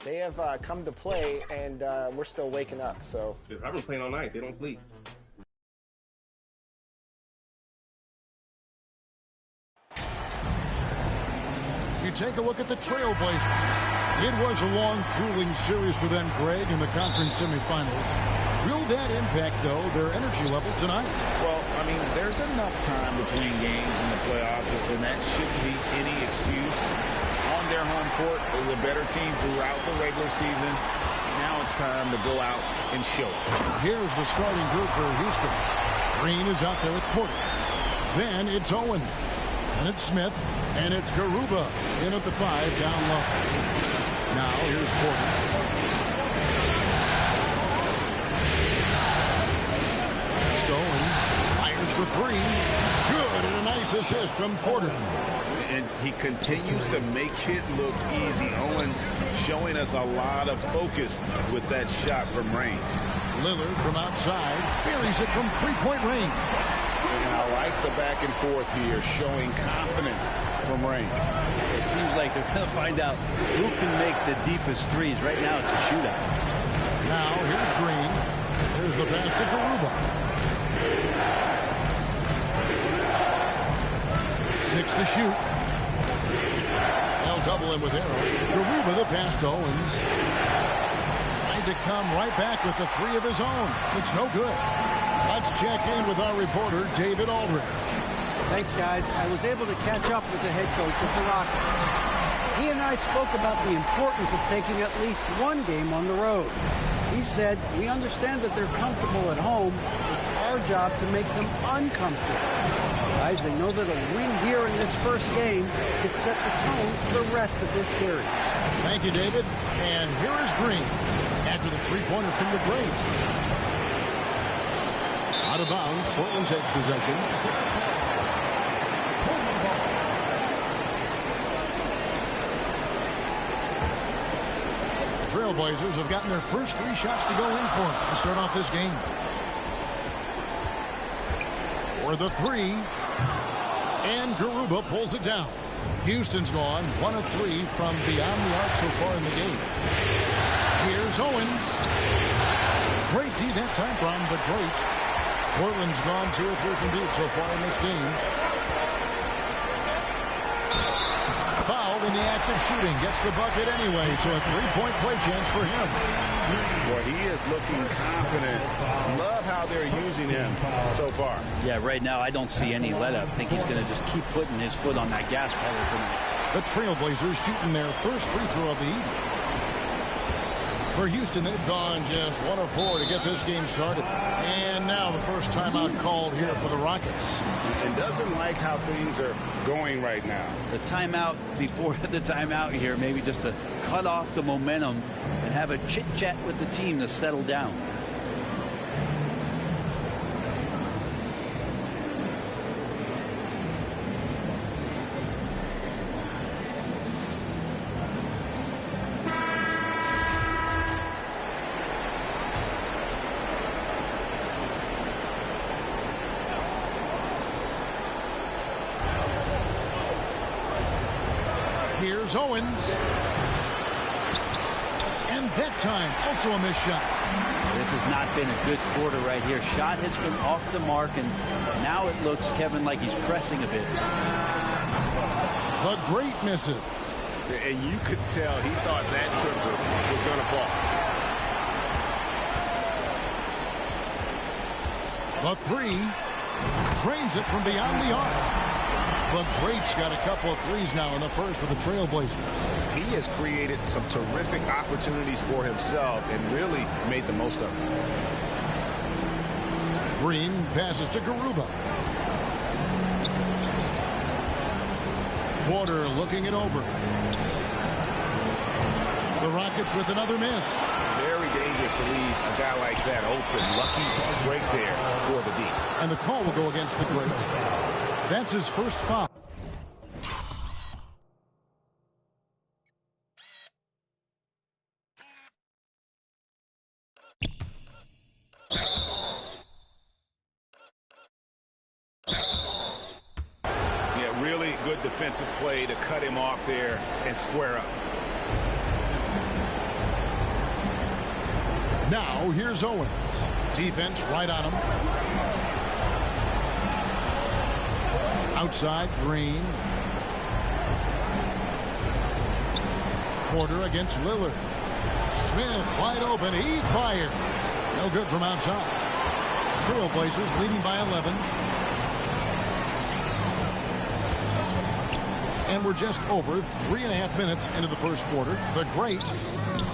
They have come to play, and we're still waking up. So I've been playing all night. They don't sleep. You take a look at the Trailblazers. It was a long, grueling series for them, Greg, in the conference semifinals. Will that impact, though, their energy level tonight? Well, I mean, there's enough time between games in the playoffs, and that shouldn't be any excuse. On their home court, they were a better team throughout the regular season. Now it's time to go out and show it. Here's the starting group for Houston. Green is out there with Porter. Then it's Owens. And it's Smith. And it's Garuba in at the 5 down low. Now here's Porter. Next Owens fires the 3. Good, and a nice assist from Porter. And he continues to make it look easy. Owens showing us a lot of focus with that shot from range. Lillard from outside buries it from three-point range. And I like the back and forth here, showing confidence from range. It seems like they're going to find out who can make the deepest threes. Right now it's a shootout. Now here's Green. Here's the pass to Garuba. 6 to shoot. They'll double him with arrow. Garuba the pass to Owens. Tried to come right back with the 3 of his own. It's no good. Let's check in with our reporter, David Aldridge. Thanks, guys. I was able to catch up with the head coach of the Rockets. He and I spoke about the importance of taking at least one game on the road. He said, we understand that they're comfortable at home. It's our job to make them uncomfortable. Guys, they know that a win here in this first game could set the tone for the rest of this series. Thank you, David. And here is Green after the three-pointer from the great. Out of bounds, Portland takes possession. The Trailblazers have gotten their first 3 shots to go in for them to start off this game. For the 3, and Garuba pulls it down. Houston's gone 1 of 3 from beyond the arc so far in the game. Here's Owens. Great D that time from the great. Portland's gone 2 or 3 from deep so far in this game. Fouled in the act of shooting. Gets the bucket anyway, so a 3-point play chance for him. Boy, he is looking confident. Love how they're using him so far. Yeah, right now I don't see any let up. I think he's going to just keep putting his foot on that gas pedal tonight. The Trailblazers shooting their first free throw of the evening. For Houston, they've gone just 1 of 4 to get this game started. And now the first timeout called here for the Rockets. And doesn't like how things are going right now. The timeout before the timeout here, maybe just to cut off the momentum and have a chit-chat with the team to settle down. Here's Owens. And that time, also a missed shot. This has not been a good quarter right here. Shot has been off the mark, and now it looks, Kevin, like he's pressing a bit. The great misses. And you could tell he thought that triple was going to fall. The 3 drains it from beyond the arc. The great's got a couple of threes now in the first for the Trailblazers. He has created some terrific opportunities for himself and really made the most of them. Green passes to Garuba. Porter looking it over. The Rockets with another miss. Very dangerous to leave a guy like that open. Lucky break there for the D. And the call will go against the great. That's his first foul. Yeah, really good defensive play to cut him off there and square up. Now here's Owens. Defense right on him. Outside, Green. Porter against Lillard. Smith wide open. He fires. No good from outside. Trailblazers leading by 11. And we're just over 3.5 minutes into the first quarter. The great.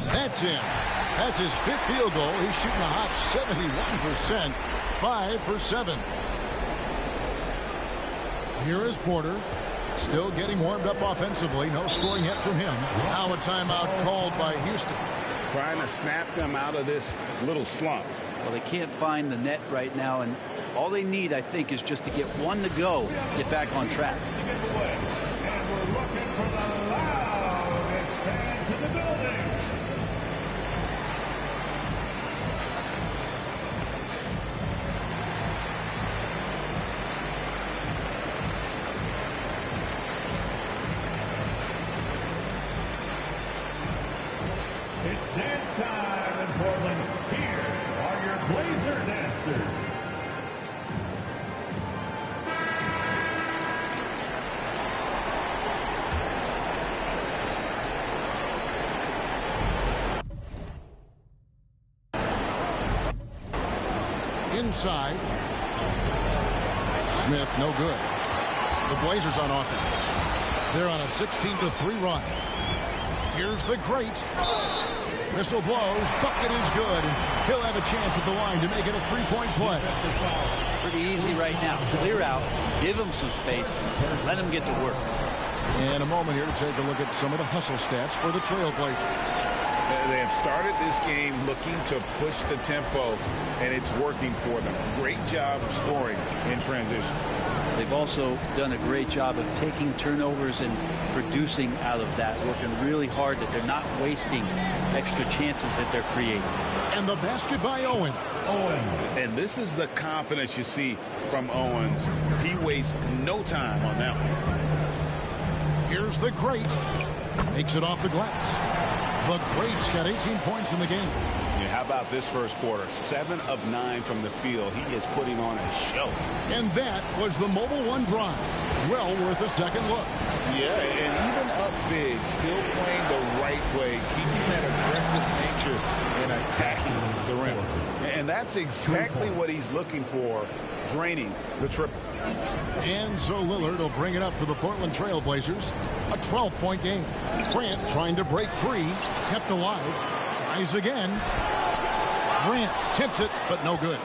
That's in. That's his 5th field goal. He's shooting a hot 71%. 5 for 7. Here is Porter. Still getting warmed up offensively. No scoring yet from him. Now a timeout called by Houston. Trying to snap them out of this little slump. Well, they can't find the net right now, and all they need, I think, is just to get one to go, get back on track. It's dance time in Portland. Here are your Blazer dancers. Inside. Smith, no good. The Blazers on offense. They're on a 16-3 run. Here's the great. Whistle blows. Bucket is good. And he'll have a chance at the line to make it a 3-point play. Pretty easy right now. Clear out. Give him some space. Let him get to work. And a moment here to take a look at some of the hustle stats for the Trailblazers. They have started this game looking to push the tempo, and it's working for them. Great job of scoring in transition. They've also done a great job of taking turnovers and producing out of that, working really hard that they're not wasting extra chances that they're creating. And the basket by Owen. And this is the confidence you see from Owens. He wastes no time on that one. Here's the great. Makes it off the glass. The great's got 18 points in the game. Yeah, how about this first quarter? 7 of 9 from the field. He is putting on a show. And that was the Mobile One drive. Well worth a second look. Yeah, and even up big, still playing the right way, keeping that aggressive nature and attacking the rim. And that's exactly what he's looking for, draining the triple. And so Lillard will bring it up for the Portland Trailblazers. A 12-point game. Grant trying to break free. Kept alive. Tries again. Grant tips it, but no good.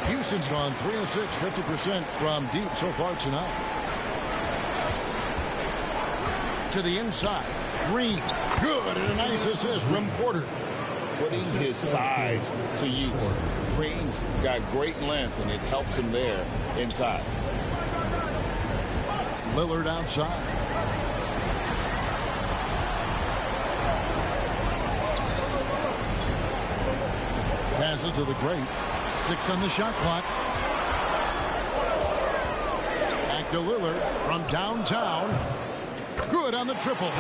Houston's gone 3 of 6, 50% from deep so far tonight. To the inside. Green. Good, and a nice assist from Porter. Putting his size to use. Green's got great length, and it helps him there inside. Lillard outside. Passes to the great. 6 on the shot clock. Back to Lillard from downtown. Good on the triple.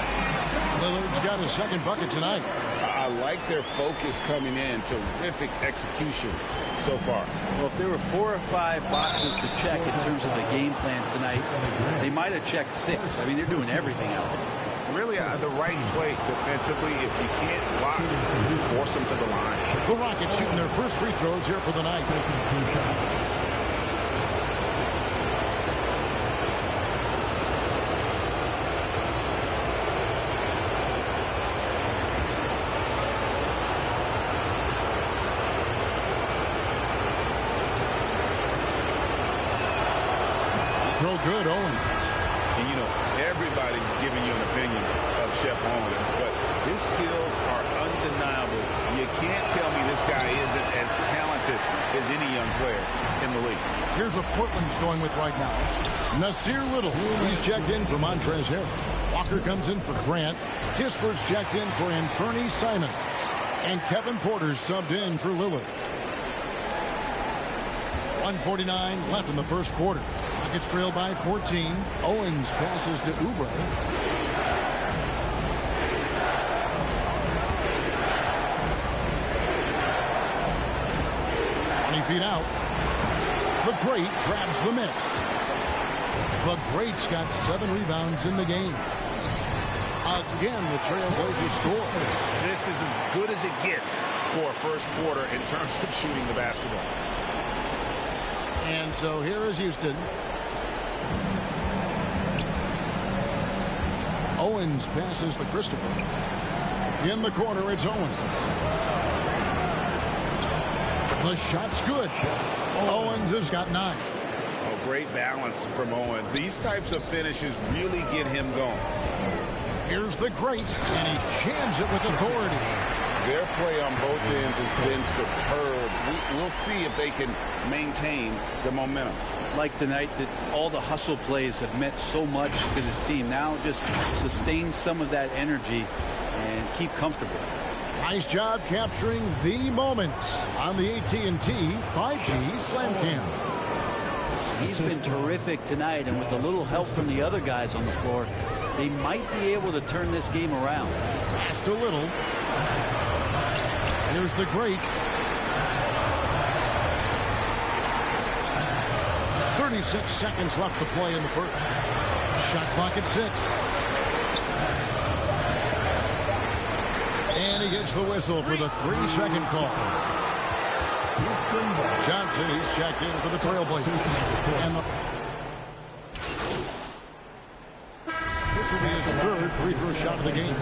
Lillard's got his second bucket tonight. I like their focus coming in. Terrific execution so far. Well, if there were 4 or 5 boxes to check in terms of the game plan tonight, they might have checked 6. I mean, they're doing everything out there. Really, the right play defensively. If you can't block, force them to the line. The Rockets shooting their first free throws here for the night. Throw good, Owens. And, you know, everybody's giving you an opinion of Chef Owens, but his skills are undeniable. You can't tell me this guy isn't as talented as any young player in the league. Here's what Portland's going with right now. Nasir Little. He's checked in for Montrezl Harrell. Walker comes in for Grant. Kisper's checked in for Anthony Simons. And Kevin Porter's subbed in for Lillard. 1:49 left in the first quarter. Rockets trail by 14. Owens passes to Oubre. feet out. The Great grabs the miss. The Great's got 7 rebounds in the game. Again, the Trailblazers score. This is as good as it gets for a first quarter in terms of shooting the basketball. And so here is Houston. Owens passes to Christopher. In the corner, it's Owens. The shot's good. Owens has got 9. Oh, great balance from Owens. These types of finishes really get him going. Here's the Great, and he jams it with authority. Their play on both ends has been superb. We'll see if they can maintain the momentum. Like tonight, that all the hustle plays have meant so much to this team. Now just sustain some of that energy and keep comfortable. Nice job capturing the moments on the AT&T 5G Slam Cam. He's been terrific tonight, and with a little help from the other guys on the floor, they might be able to turn this game around. Just a little. Here's the Great. 36 seconds left to play in the first. Shot clock at 6. And he gets the whistle for the 3-second call. Johnson, he's checked in for the Trailblazers. And this will be his 3rd free throw shot of the game.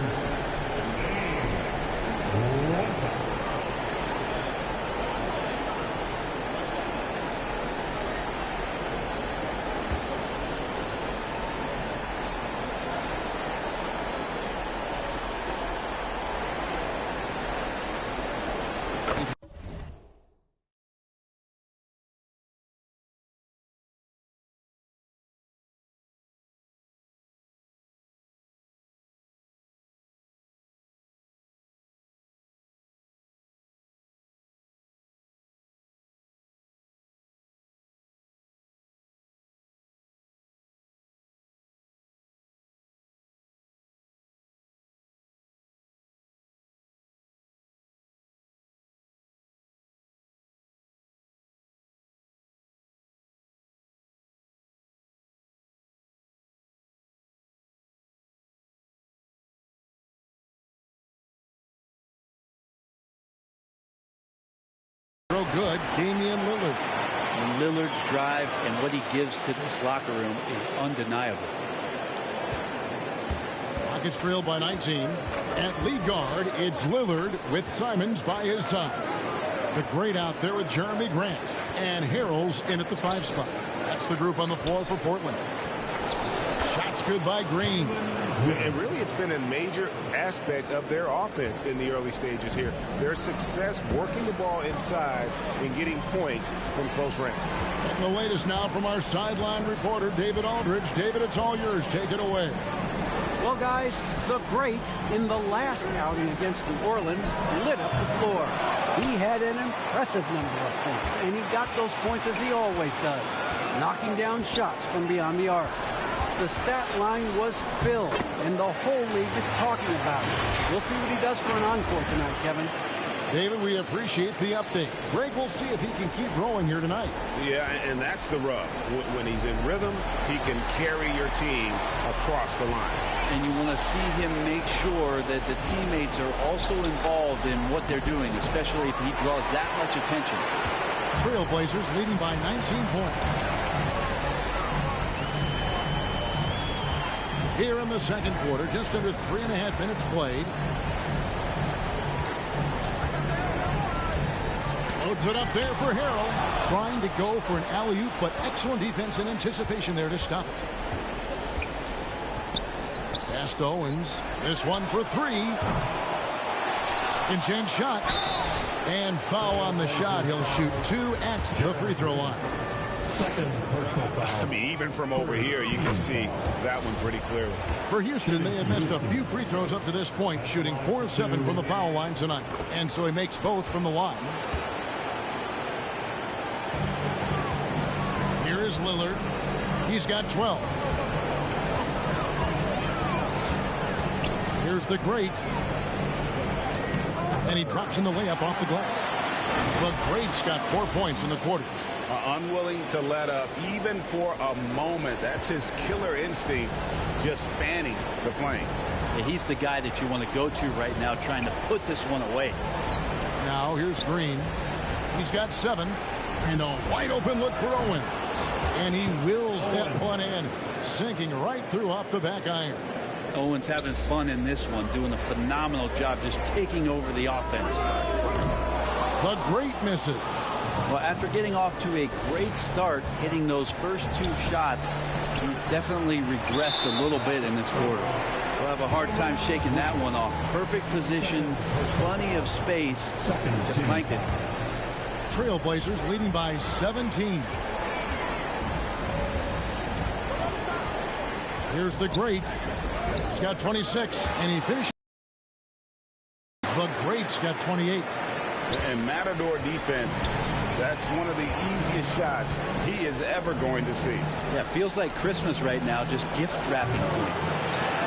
So good, Damian Lillard. And Lillard's drive and what he gives to this locker room is undeniable. Rockets trailed by 19. At lead guard, it's Lillard with Simons by his side. The Great out there with Jeremy Grant. And Harrell's in at the 5 spot. That's the group on the floor for Portland. Shots good by Green. And really, it's been a major aspect of their offense in the early stages here. Their success working the ball inside and getting points from close range. And the latest now from our sideline reporter, David Aldridge. David, it's all yours. Take it away. Well, guys, the Great in the last outing against New Orleans lit up the floor. He had an impressive number of points, and he got those points as he always does, knocking down shots from beyond the arc. The stat line was filled, and the whole league is talking about it. We'll see what he does for an encore tonight, Kevin. David, we appreciate the update. Greg, we'll see if he can keep rolling here tonight. Yeah, and that's the rub. When he's in rhythm, he can carry your team across the line. And you want to see him make sure that the teammates are also involved in what they're doing, especially if he draws that much attention. Trailblazers leading by 19 points. Here in the second quarter, just under 3.5 minutes played. Loads it up there for Harrell. Trying to go for an alley-oop, but excellent defense and anticipation there to stop it. Pass to Owens. This one for 3. Second chance shot. And foul on the shot. He'll shoot 2 at the free throw line. I mean, even from over here, you can see that one pretty clearly. For Houston, they have missed a few free throws up to this point, shooting 4 of 7 from the foul line tonight. And so he makes both from the line. Here is Lillard. He's got 12. Here's the Great. And he drops in the layup off the glass. The Greats got 4 points in the quarter. Unwilling to let up even for a moment. That's his killer instinct, just fanning the flames. Yeah, he's the guy that you want to go to right now, trying to put this one away. Now here's Green. He's got 7. And a wide open look for Owens. And he wills that one in, sinking right through off the back iron. Owens having fun in this one, doing a phenomenal job just taking over the offense. The Great misses. Well, after getting off to a great start, hitting those first 2 shots, he's definitely regressed a little bit in this quarter. We'll have a hard time shaking that one off. Perfect position, plenty of space, just clanked it. Trailblazers leading by 17. Here's the Great. He's got 26, and he finishes. The Great's got 28. And Matador defense, that's one of the easiest shots he is ever going to see. Yeah, feels like Christmas right now, just gift wrapping points.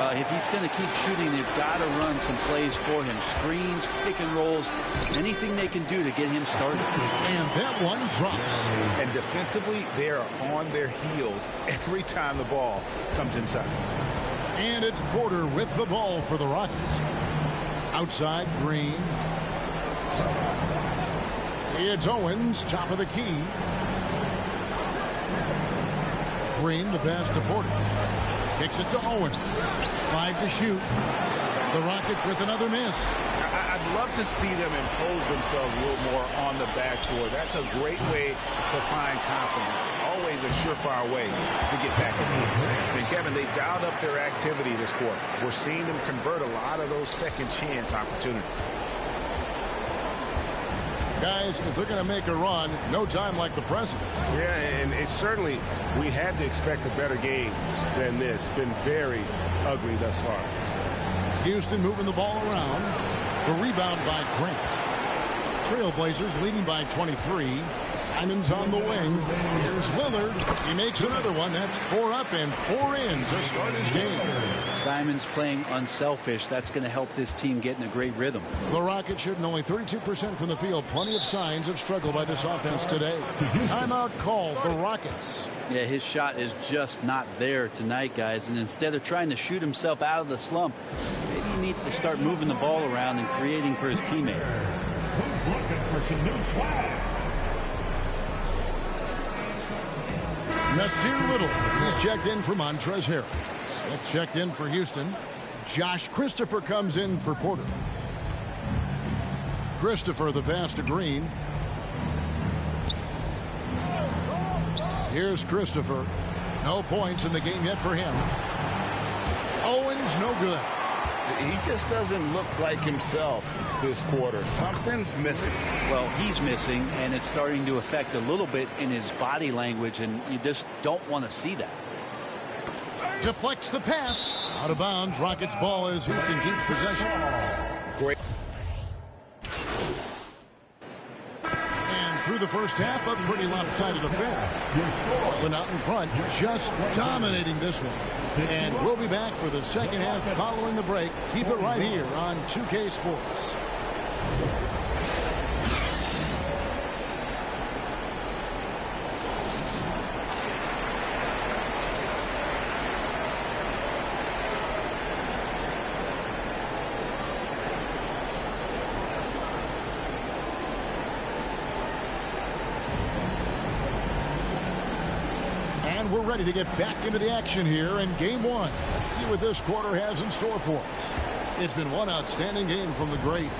If he's going to keep shooting, they've got to run some plays for him. Screens, pick and rolls, anything they can do to get him started. And that one drops. And defensively, they are on their heels every time the ball comes inside. And it's Porter with the ball for the Rockets. Outside, Green. It's Owens, top of the key. Green, the pass to Porter. Kicks it to Owens. 5 to shoot. The Rockets with another miss. I'd love to see them impose themselves a little more on the backboard. That's a great way to find confidence. Always a surefire way to get back in the game. And Kevin, they dialed up their activity this quarter. We're seeing them convert a lot of those second chance opportunities. Guys, if they're going to make a run, no time like the present. Yeah, and it's certainly, we had to expect a better game than this. Been very ugly thus far. Houston moving the ball around. The rebound by Grant. Trailblazers leading by 23. Simon's on the wing. Here's Lillard. He makes another one. That's 4 up and 4 in to start his game. Simon's playing unselfish. That's going to help this team get in a great rhythm. The Rockets shooting only 32% from the field. Plenty of signs of struggle by this offense today. Timeout called the Rockets. Yeah, his shot is just not there tonight, guys. And instead of trying to shoot himself out of the slump, maybe he needs to start moving the ball around and creating for his teammates. Who's looking for some new swag? Nasir Little. He's checked in for Montrezl Harrell. Smith checked in for Houston. Josh Christopher comes in for Porter. Christopher, the pass to Green. Here's Christopher. No points in the game yet for him. Owens, no good. He just doesn't look like himself this quarter. Something's missing. Well, he's missing, and it's starting to affect a little bit in his body language, and you just don't want to see that. Deflects the pass. Out of bounds. Rockets ball as Houston keeps possession. Great. And through the first half, a pretty lopsided affair. Portland out in front, just dominating this one. And we'll be back for the second half following the break. Keep it right here on 2K Sports. And we're ready to get back into the action here in game one. Let's see what this quarter has in store for us. It's been one outstanding game from the Great.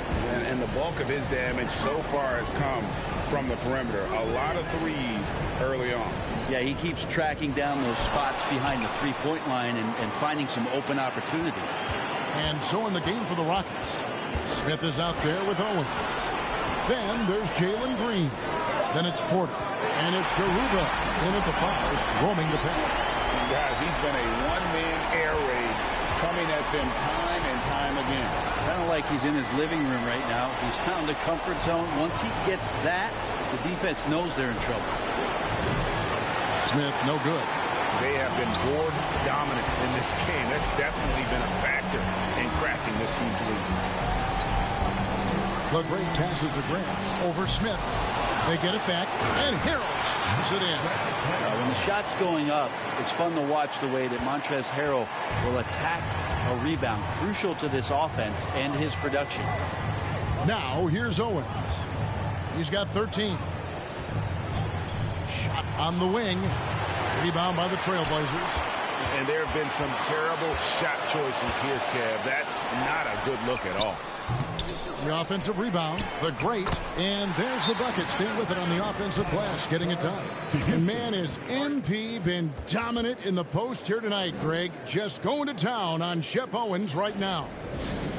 And the bulk of his damage so far has come from the perimeter. A lot of threes early on. Yeah, he keeps tracking down those spots behind the three-point line and finding some open opportunities. And so in the game for the Rockets, Smith is out there with Owens. Then there's Jalen Green. Then it's Porter. And it's Garuba in at the 5, roaming the paint. Guys, he's been a one-man air raid coming at them time and time again. Kind of like he's in his living room right now. He's found a comfort zone. Once he gets that, the defense knows they're in trouble. Smith, no good. They have been board dominant in this game. That's definitely been a factor in crafting this huge lead. The Great passes to Grant. Over Smith. They get it back, and Harrell shoots it in. When the shot's going up, it's fun to watch the way that Montrezl Harrell will attack a rebound, crucial to this offense and his production. Now, here's Owens. He's got 13. Shot on the wing. Rebound by the Trailblazers. And there have been some terrible shot choices here, Kev. That's not a good look at all. The offensive rebound, the Great, and there's the bucket. Stay with it on the offensive glass, getting it done. And man, has MP been dominant in the post here tonight, Greg. Just going to town on Shep Owens right now.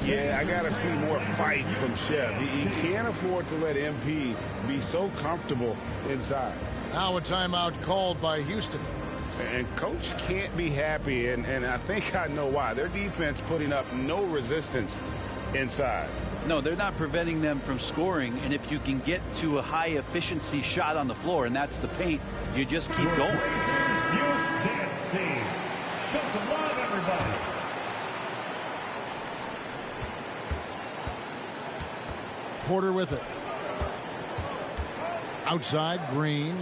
Yeah, I got to see more fight from Shep. He can't afford to let MP be so comfortable inside. Now a timeout called by Houston. And Coach can't be happy, and I think I know why. Their defense putting up no resistance inside. No, they're not preventing them from scoring, and if you can get to a high-efficiency shot on the floor, and that's the paint, you just keep going. Dance team. Show some love, everybody. Porter with it. Outside, Green.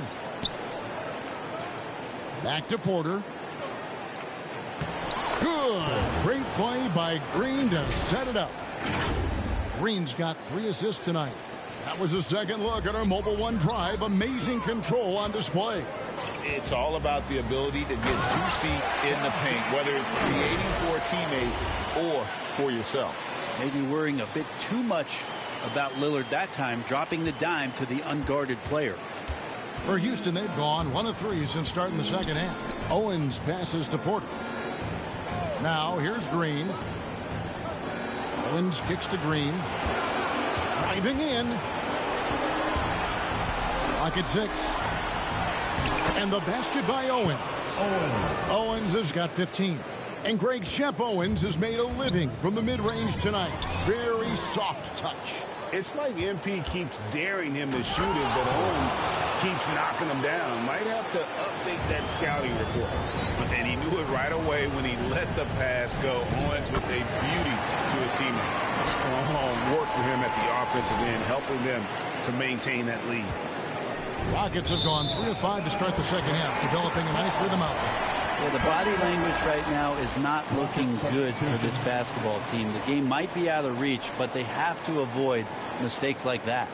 Back to Porter. Good. Great play by Green to set it up. Green's got 3 assists tonight. That was a second look at our Mobile One drive. Amazing control on display. It's all about the ability to get 2 feet in the paint, whether it's creating for a teammate or for yourself. Maybe worrying a bit too much about Lillard that time, dropping the dime to the unguarded player. For Houston, they've gone 1 of 3 since starting the second half. Owens passes to Porter. Now here's Green. Owens kicks to Green. Driving in. Pocket 6. And the basket by Owens. Owens has got 15. And Greg, Shep Owens has made a living from the mid-range tonight. Very soft touch. It's like MP keeps daring him to shoot it, but Owens keeps knocking him down. Might have to update that scouting report. And he knew it right away when he let the pass go. Owens with a beauty to his teammate. Strong work for him at the offensive end, helping them to maintain that lead. Rockets have gone 3 of 5 to start the second half, developing a nice rhythm out there. Well, the body language right now is not looking good for this basketball team. The game might be out of reach, but they have to avoid mistakes like that.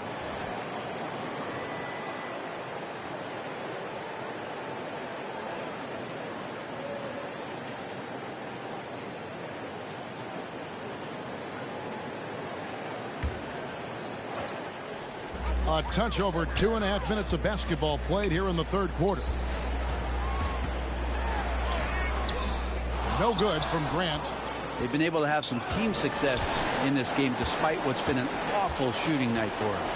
A touch over 2.5 minutes of basketball played here in the third quarter. No good from Grant. They've been able to have some team success in this game despite what's been an awful shooting night for them.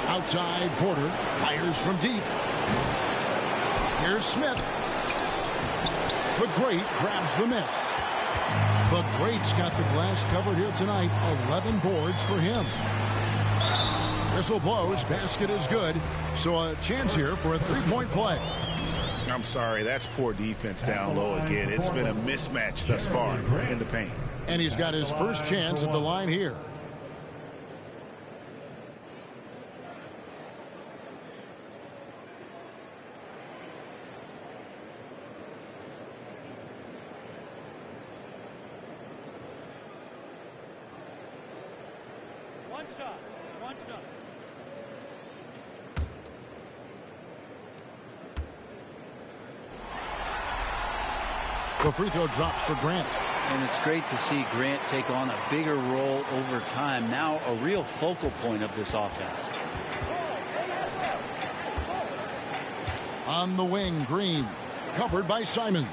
Outside, Porter fires from deep. Here's Smith. The Great grabs the miss. The Great's got the glass covered here tonight. 11 boards for him. Whistle blows. Basket is good. So a chance here for a three-point play. I'm sorry, that's poor defense down low again. It's been a mismatch thus far in the paint. And he's got his first chance at the line here. One shot. The free throw drops for Grant. And it's great to see Grant take on a bigger role over time. Now a real focal point of this offense. On the wing, Green. Covered by Simons.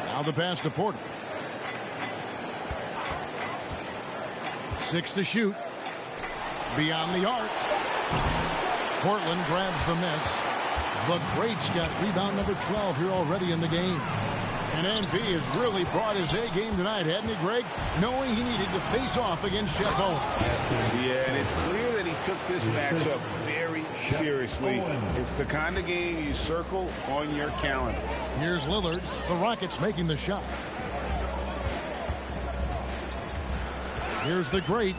Now the pass to Porter. 6 to shoot. Beyond the arc. Portland grabs the miss. The Great's got rebound number 12 here already in the game. And NP has really brought his A game tonight, hadn't he, Greg? Knowing he needed to face off against Shep Owens. Yeah, and it's clear that he took this matchup very seriously. It's the kind of game you circle on your calendar. Here's Lillard. The Rockets making the shot. Here's the great.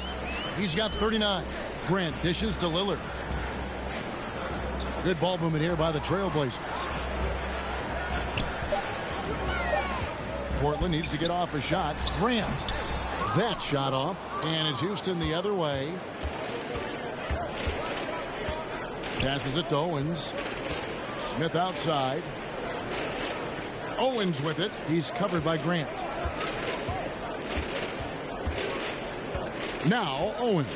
He's got 39. Grant dishes to Lillard. Good ball movement here by the Trailblazers. Portland needs to get off a shot. Grant. That shot off. And it's Houston the other way. Passes it to Owens. Smith outside. Owens with it. He's covered by Grant. Now Owens.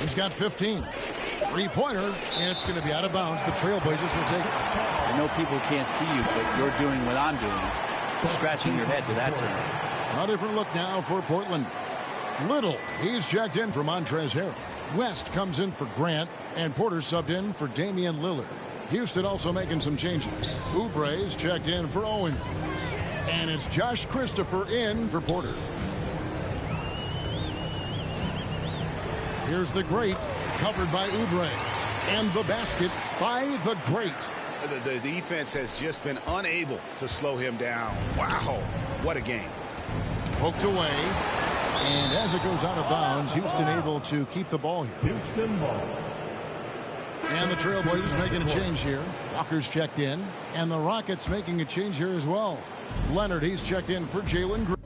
He's got 15. Three-pointer, and it's going to be out of bounds. The Trailblazers will take it. I know people can't see you, but you're doing what I'm doing. Scratching your head to that turn. A different look now for Portland. Little, he's checked in for Montrezl Harrell. West comes in for Grant, and Porter subbed in for Damian Lillard. Houston also making some changes. Oubre's checked in for Owens. And it's Josh Christopher in for Porter. Here's the great, covered by Oubre. And the basket by the great. The defense has just been unable to slow him down. Wow, what a game. Poked away. And as it goes out of bounds, Houston able to keep the ball here. Houston ball. And the Trailblazers making a change here. Walker's checked in. And the Rockets making a change here as well. Leonard, he's checked in for Jalen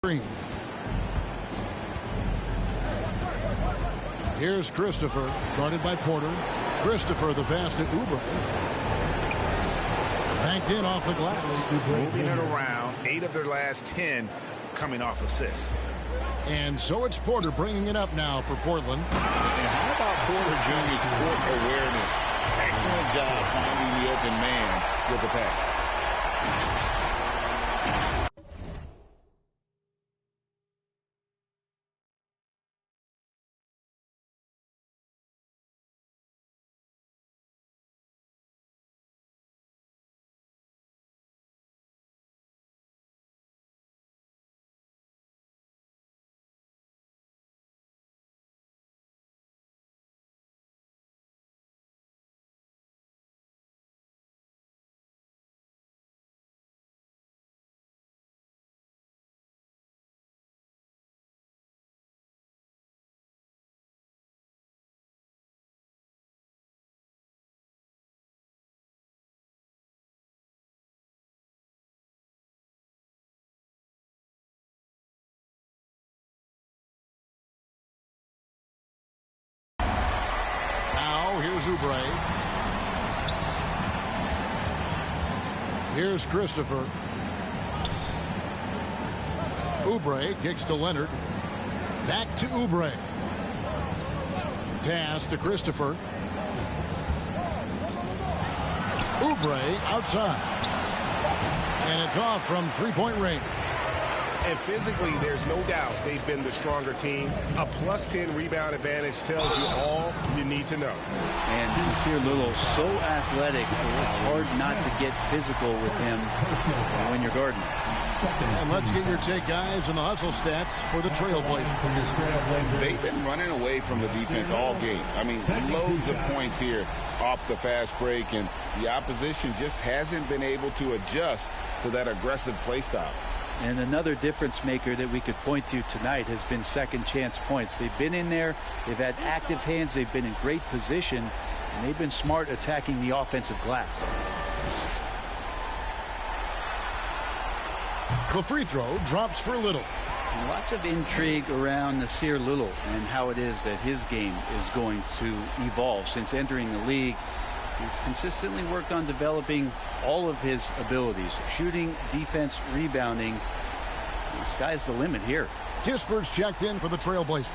Green. Here's Christopher, guarded by Porter. Christopher, the pass to Oubre. Banked in off the glass. Moving it around, 8 of their last 10 coming off assists. And so it's Porter bringing it up now for Portland. And how about Porter Jr.'s court awareness? Excellent job finding the open man with the pass. Here's Oubre. Here's Christopher. Oubre kicks to Leonard. Back to Oubre. Pass to Christopher. Oubre outside. And it's off from three-point range. And physically, there's no doubt they've been the stronger team. A +10 rebound advantage tells you all you need to know. And you see Little so athletic, it's hard not to get physical with him when you're guarding. And let's get your take, guys, on the hustle stats for the Trailblazers. They've been running away from the defense all game. I mean, loads of points here off the fast break, and the opposition just hasn't been able to adjust to that aggressive play style. And another difference maker that we could point to tonight has been second chance points. They've been in there, they've had active hands, they've been in great position, and they've been smart attacking the offensive glass. The free throw drops for Little. And lots of intrigue around Nasir Little and how it is that his game is going to evolve. Since entering the league, he's consistently worked on developing all of his abilities: shooting, defense, rebounding. The sky's the limit here. Kisper's checked in for the Trailblazers.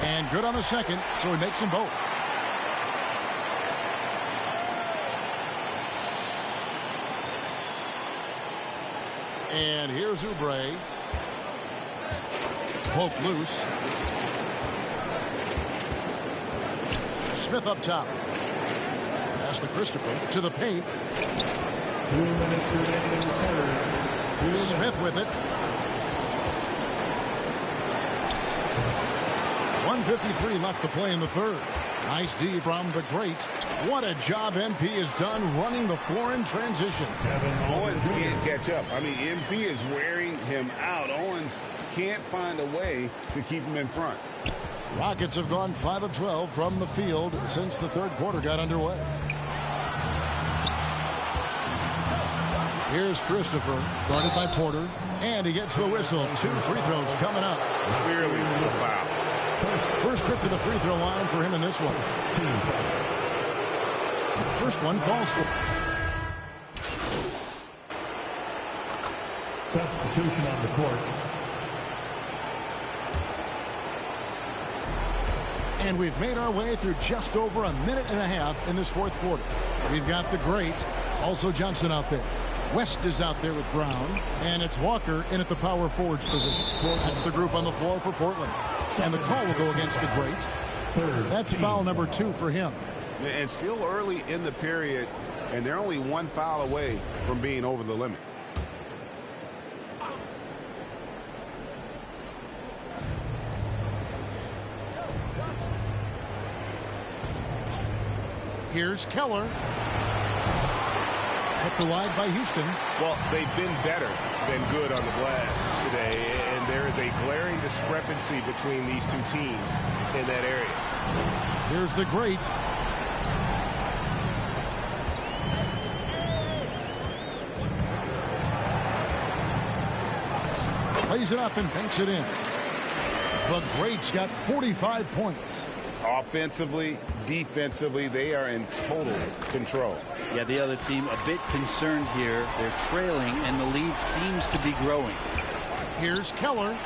And good on the second, so he makes them both. And here's Oubre. Poke loose. Smith up top. Pass to Christopher. To the paint. 2 minutes remaining in the third. Smith with it. 1:53 left to play in the third. Nice D from the great. What a job MP has done running the floor in transition. Owens can't catch up. I mean, MP is wearing him out. Owens can't find a way to keep him in front. Rockets have gone 5 of 12 from the field since the third quarter got underway. Here's Christopher, guarded by Porter, and he gets the whistle. 2 free throws coming up. Clearly a foul. First trip to the free throw line for him in this one. First one falls for. Substitution on the court. And we've made our way through just over a minute and a half in this fourth quarter. We've got the great, also Johnson out there. West is out there with Brown, and it's Walker in at the power forwards position. That's the group on the floor for Portland. And the call will go against the great. That's foul number 2 for him. And still early in the period, and they're only 1 foul away from being over the limit. Here's Keller. Kept alive by Houston. Well, they've been better than good on the glass today, and there is a glaring discrepancy between these two teams in that area. Here's the great. Plays it up and banks it in. The great's got 45 points. Offensively, defensively, they are in total control. Yeah, the other team a bit concerned here. They're trailing, and the lead seems to be growing. Here's Keller.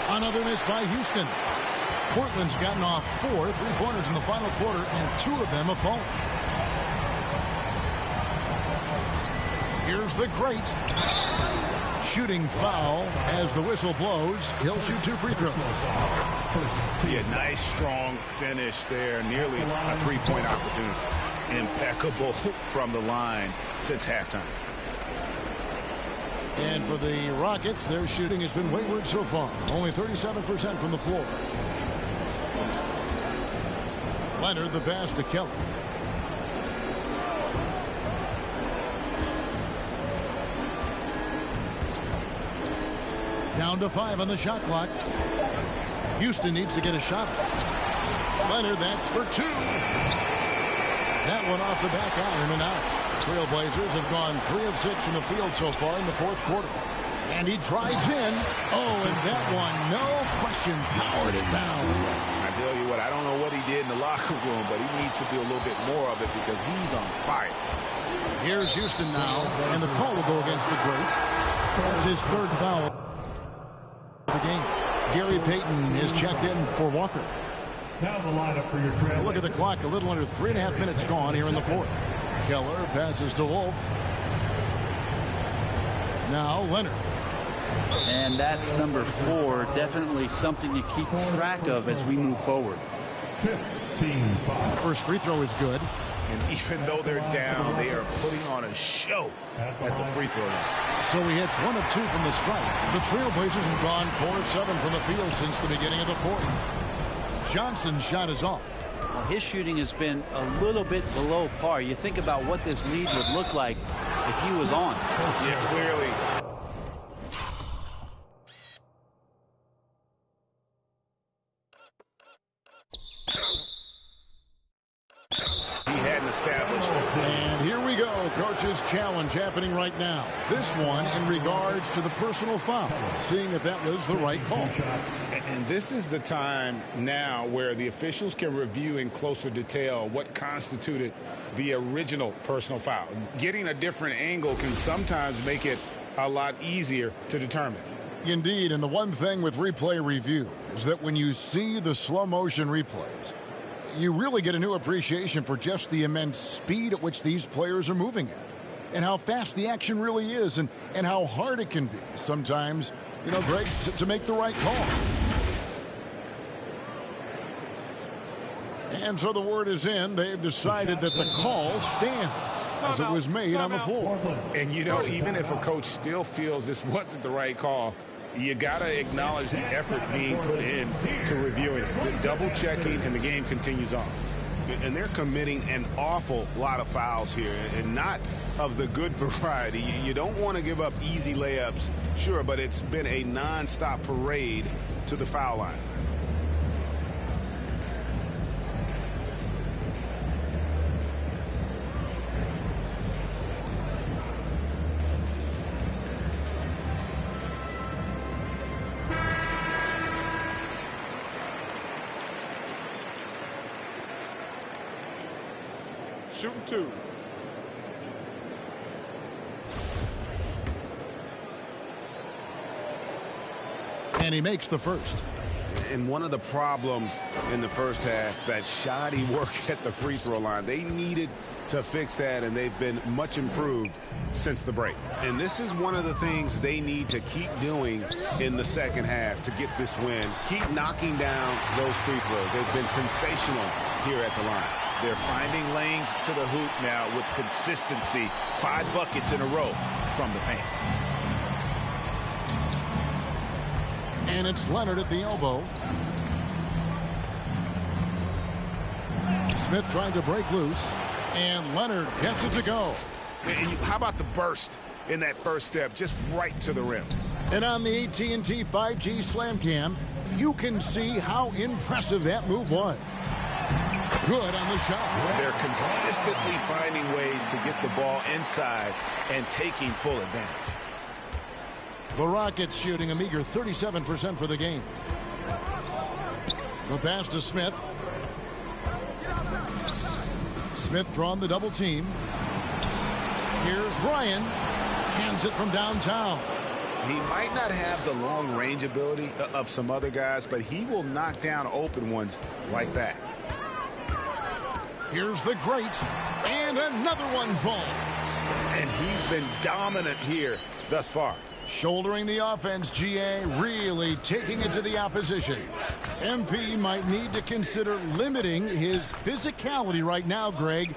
Another miss by Houston. Portland's gotten off 4 3-pointers in the final quarter, and 2 of them have fallen. Here's the great. Shooting foul as the whistle blows. He'll shoot 2 free throws. Yeah, nice, strong finish there. Nearly a 3-point opportunity. Impeccable from the line since halftime. And for the Rockets, their shooting has been wayward so far. Only 37% from the floor. Leonard the pass to Keller. Down to 5 on the shot clock. Houston needs to get a shot. Leonard, that's for 2. That one off the back iron and out. Trailblazers have gone 3 of 6 from the field so far in the fourth quarter. And he drives in. Oh, and that one, no question, powered it down. I tell you what, I don't know what he did in the locker room, but he needs to do a little bit more of it because he's on fire. Here's Houston now, and the call will go against the great. That's his 3rd foul of the game. Gary Payton is checked in for Walker. Now the lineup for your trail. Look at the clock, a little under 3.5 minutes gone here in the fourth. Keller passes to Wolf. Now Leonard. And that's number 4. Definitely something to keep track of as we move forward. 15-5. The first free throw is good. And even though they're down, they are putting on a show at the free throw line. So he hits 1 of 2 from the stripe. The Trailblazers have gone 4 of 7 from the field since the beginning of the fourth. Johnson's shot is off. Well, his shooting has been a little bit below par. You think about what this lead would look like if he was on. Yeah, clearly. He hadn't established. And here we go. Coach's challenge happening right now. This one in regards to the personal foul. Seeing if that was the right call. And this is the time now where the officials can review in closer detail what constituted the original personal foul. Getting a different angle can sometimes make it a lot easier to determine. Indeed, and the one thing with replay review is that when you see the slow motion replays, you really get a new appreciation for just the immense speed at which these players are moving at, and how fast the action really is, and how hard it can be sometimes, Greg, to make the right call. And so the word is in. They've decided that the call stands as it was made on the floor. And, even if a coach still feels this wasn't the right call, you got to acknowledge the effort being put in to reviewing it. The double checking, and the game continues on. And they're committing an awful lot of fouls here, and not of the good variety. You don't want to give up easy layups, sure, but it's been a nonstop parade to the foul line. Shooting two. And he makes the first. And one of the problems in the first half, that shoddy work at the free throw line. They needed to fix that, and they've been much improved since the break. And this is one of the things they need to keep doing in the second half to get this win. Keep knocking down those free throws. They've been sensational here at the line. They're finding lanes to the hoop now with consistency. 5 buckets in a row from the paint. And it's Leonard at the elbow. Smith trying to break loose. And Leonard gets it to go. And how about the burst in that first step, just right to the rim? And on the AT&T 5G Slam Cam, you can see how impressive that move was. Good on the shot. They're consistently finding ways to get the ball inside and taking full advantage. The Rockets shooting a meager 37% for the game. The pass to Smith. Smith drawn the double team. Here's Ryan. Cans it from downtown. He might not have the long range ability of some other guys, but he will knock down open ones like that. Here's the great, and another one falls. And he's been dominant here thus far. Shouldering the offense, GA really taking it to the opposition. MP might need to consider limiting his physicality right now, Greg,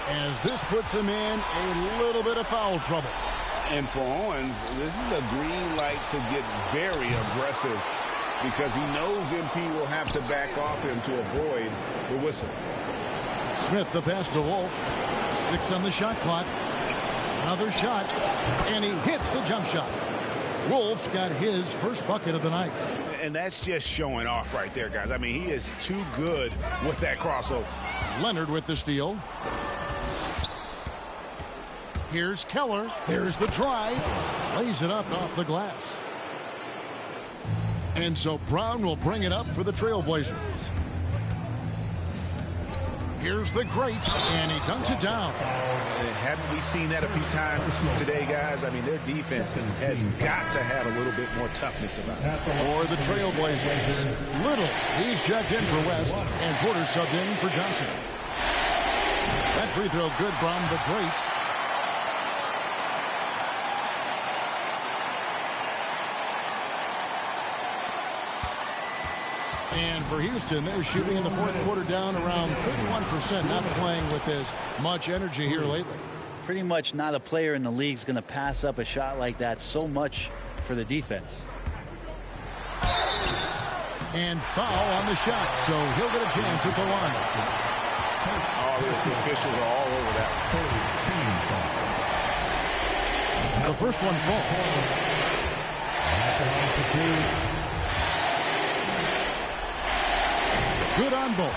as this puts him in a little bit of foul trouble. And for Owens, this is a green light to get very aggressive, because he knows MP will have to back off him to avoid the whistle. Smith the pass to Wolf. 6 on the shot clock. Another shot, and he hits the jump shot. Wolf got his first bucket of the night. And that's just showing off right there, guys. I mean, he is too good with that crossover. Leonard with the steal. Here's Keller. There's the drive. Lays it up off the glass. And so Brown will bring it up for the Trailblazers. Here's the great, and he dunks it down. Haven't we seen that a few times today, guys? I mean, their defense has got to have a little bit more toughness about it. For the Trailblazers, Little, he's checked in for West, and Porter subbed in for Johnson. That free throw good from the great. And for Houston, they're shooting in the fourth quarter down around 31%, not playing with as much energy here lately. Pretty much not a player in the league is going to pass up a shot like that so much for the defense. And foul on the shot, so he'll get a chance at the line. Oh, the officials are all over that. The first one falls. Good on both.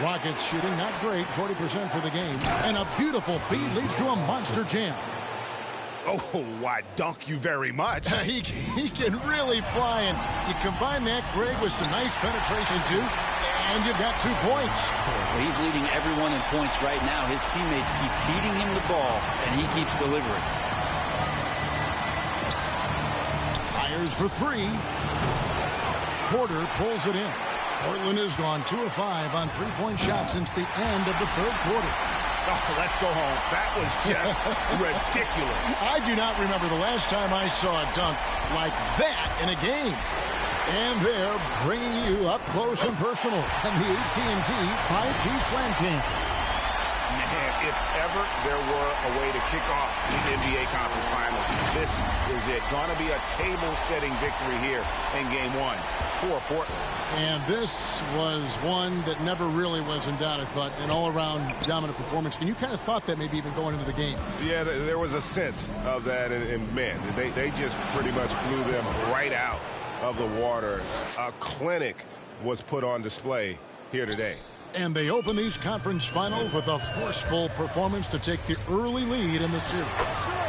Rockets shooting not great, 40% for the game. And a beautiful feed leads to a monster jam. Oh, I dunk you very much. He can really fly, and you combine that, Greg, with some nice penetration, too. And you've got 2 points. Well, he's leading everyone in points right now. His teammates keep feeding him the ball, and he keeps delivering. Fires for 3. Porter pulls it in. Portland has gone 2 of 5 on 3-point shots since the end of the 3rd quarter. Oh, let's go home. That was just ridiculous. I do not remember the last time I saw a dunk like that in a game. And they're bringing you up close and personal on the AT&T 5G Slam King. Man, if ever there were a way to kick off the NBA Conference Finals, this is it. Going to be a table-setting victory here in Game 1 for Portland. And this was one that never really was in doubt, I thought, an all-around dominant performance. And you kind of thought that maybe even going into the game. Yeah, there was a sense of that, and man, they just pretty much blew them right out of the water. A clinic was put on display here today. And they open these conference finals with a forceful performance to take the early lead in the series.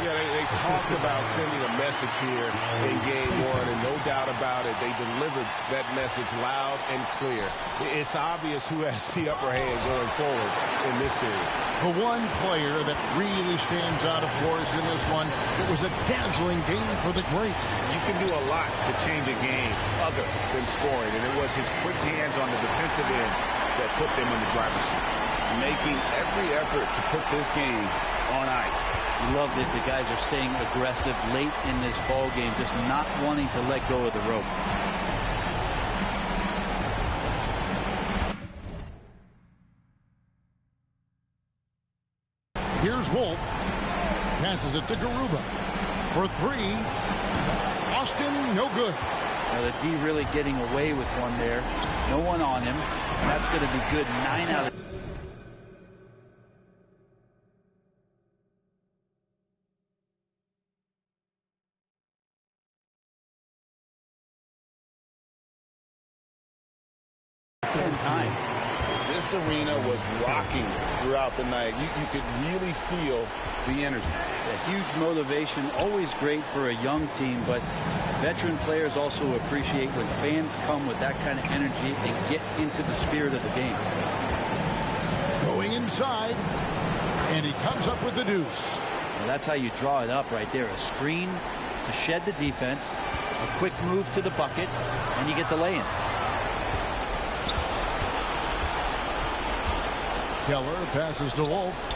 Yeah, they talked about sending a message here in Game 1, and no doubt about it, they delivered that message loud and clear. It's obvious who has the upper hand going forward in this series. The one player that really stands out, of course, in this one, it was a dazzling game for the great. You can do a lot to change a game other than scoring, and it was his quick hands on the defensive end that put them in the driver's seat, making every effort to put this game on ice. Love that the guys are staying aggressive late in this ball game, just not wanting to let go of the rope. Here's Wolf. Passes it to Garuba. For 3. Austin, no good. Now the D really getting away with one there. No one on him. That's going to be good. 9 out of 10 times. This arena was rocking throughout the night. You could really feel the energy. A huge motivation, always great for a young team, but veteran players also appreciate when fans come with that kind of energy and get into the spirit of the game. Going inside, and he comes up with the deuce. Well, that's how you draw it up right there. A screen to shed the defense, a quick move to the bucket, and you get the lay-in. Keller passes to Wolf.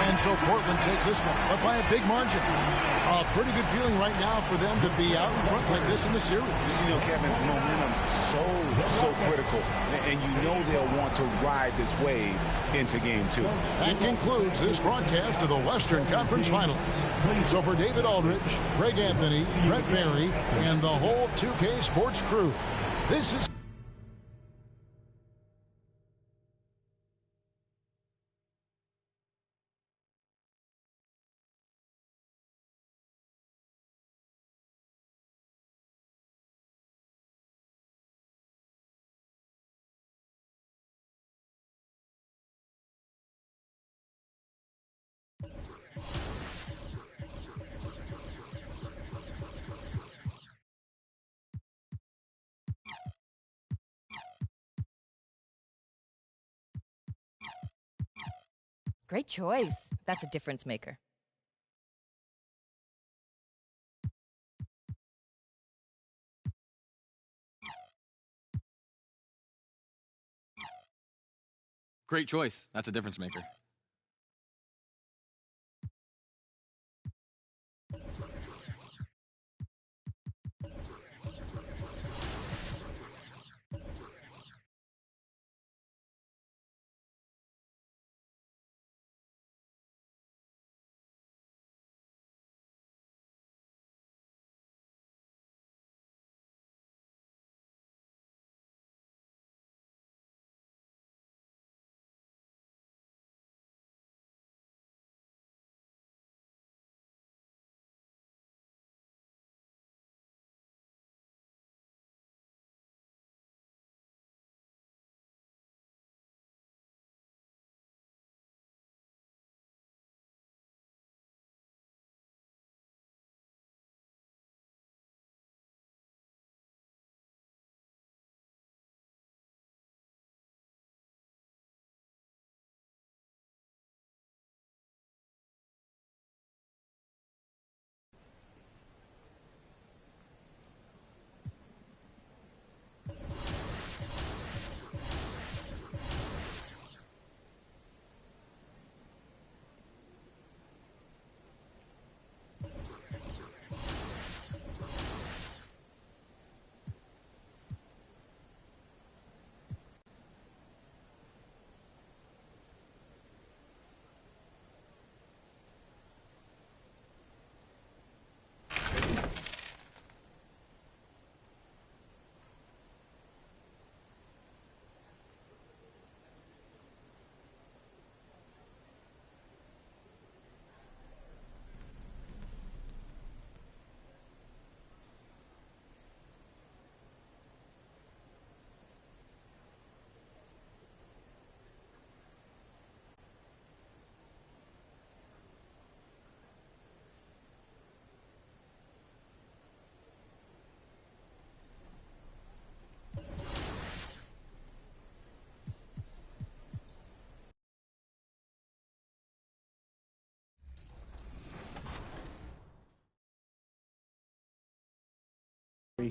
And so Portland takes this one, but by a big margin. A pretty good feeling right now for them to be out in front like this in the series. You know, Kevin, momentum so critical. And you know they'll want to ride this wave into Game 2. That concludes this broadcast of the Western Conference Finals. So for David Aldridge, Greg Anthony, Brett Barry, and the whole 2K Sports crew, this is Great choice. That's a difference maker. Great choice. That's a difference maker.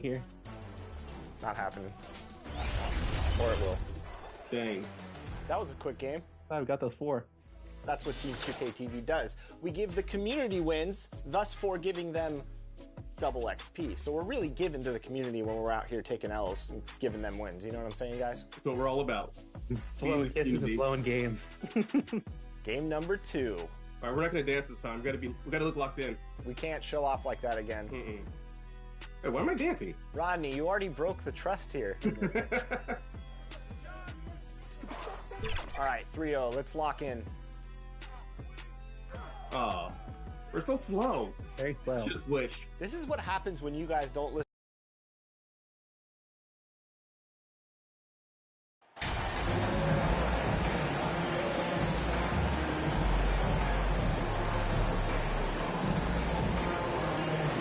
here. Not happening. Or it will. Dang. That was a quick game. Glad we got those 4. That's what Team 2K TV does. We give the community wins, thus for giving them double XP. So we're really giving to the community when we're out here taking L's and giving them wins. You know what I'm saying, guys? That's what we're all about. Blowing kisses and blowing games. Game number 2. All right, we're not gonna dance this time. We gotta look locked in. We can't show off like that again. Hey, why am I dancing? Rodney, you already broke the trust here. All right, 3-0. Let's lock in. Oh, we're so slow. Very slow. Just wish. This is what happens when you guys don't listen.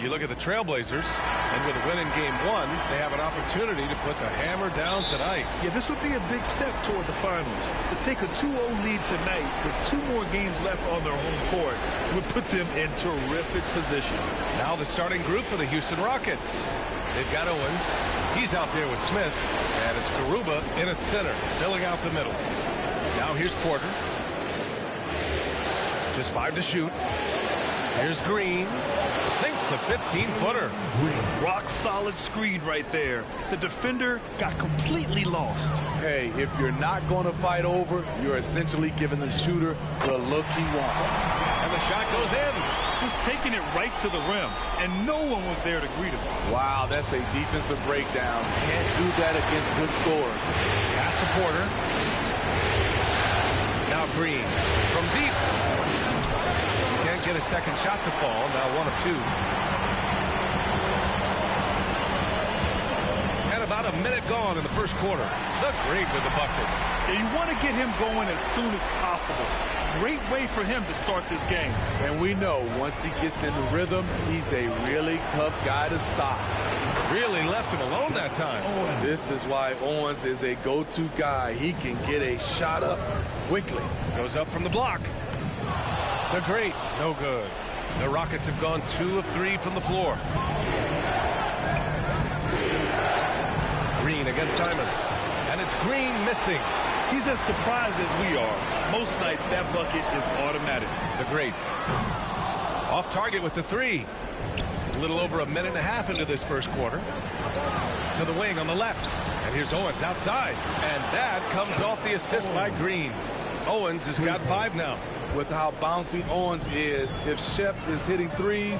You look at the Trailblazers, and with a win in Game 1, they have an opportunity to put the hammer down tonight. Yeah, this would be a big step toward the finals. To take a 2-0 lead tonight with 2 more games left on their home court would put them in terrific position. Now the starting group for the Houston Rockets. They've got Owens. He's out there with Smith, and it's Garuba in at center, filling out the middle. Now here's Porter. Just 5 to shoot. Here's Green. Sinks the 15-footer. Rock solid screen right there. The defender got completely lost. Hey, if you're not going to fight over, you're essentially giving the shooter the look he wants. And the shot goes in. Just taking it right to the rim, and no one was there to greet him. Wow, that's a defensive breakdown. Can't do that against good scorers. Pass to Porter. Now Green from deep. Can't get a second shot to fall. Now 1 of 2. And about a minute gone in the first quarter. The Great with the bucket. Yeah, you want to get him going as soon as possible. Great way for him to start this game. And we know once he gets in the rhythm, he's a really tough guy to stop. Really left him alone that time. This is why Owens is a go-to guy. He can get a shot up quickly. Goes up from the block. The Great, no good. The Rockets have gone 2 of 3 from the floor. Green against Simons. And it's Green missing. He's as surprised as we are. Most nights that bucket is automatic. The Great. Off target with the 3. A little over a minute and a half into this first quarter. To the wing on the left. And here's Owens outside. And that comes off the assist by Green. Owens has got 5 now. With how bouncy Owens is, if Shep is hitting threes,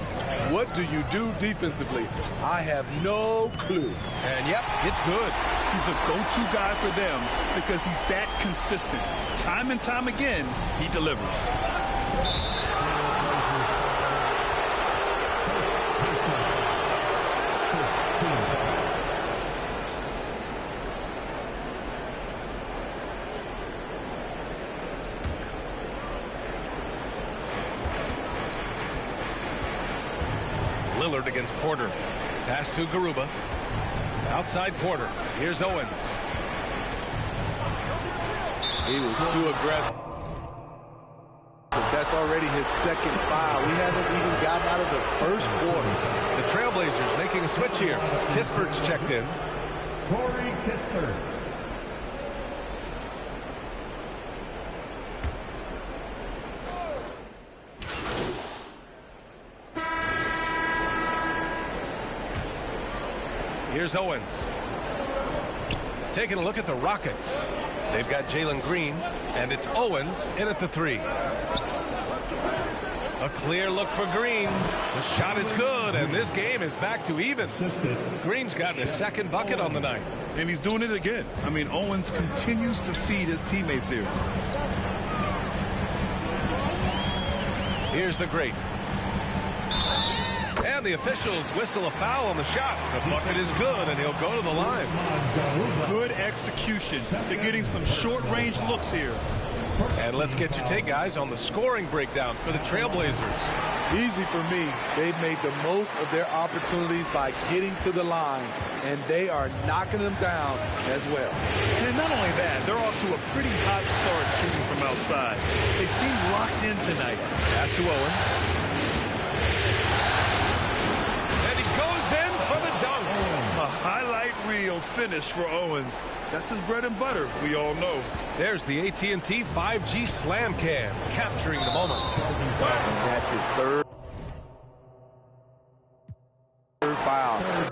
what do you do defensively? I have no clue. And yep, it's good. He's a go-to guy for them because he's that consistent. Time and time again, he delivers. Lillard against Porter. Pass to Garuba. Outside Porter. Here's Owens. He was too aggressive. That's already his second foul. We haven't even gotten out of the first quarter. The Trailblazers making a switch here. Kispert's checked in. Corey Kispert. Here's Owens. Taking a look at the Rockets. They've got Jalen Green, and it's Owens in at the 3. A clear look for Green. The shot is good, and this game is back to even. Green's gotten his second bucket on the night. And he's doing it again. I mean, Owens continues to feed his teammates here. Here's the Great. And the officials whistle a foul on the shot. The bucket is good, and he'll go to the line. Good execution. They're getting some short-range looks here. And let's get your take, guys, on the scoring breakdown for the Trailblazers. Easy for me. They've made the most of their opportunities by getting to the line, and they are knocking them down as well. And not only that, they're off to a pretty hot start shooting from outside. They seem locked in tonight. Pass to Owens. And he goes in for the dunk. real finish for Owens. That's his bread and butter, we all know. There's the AT&T 5G Slam Cam, capturing the moment. And that's his third foul.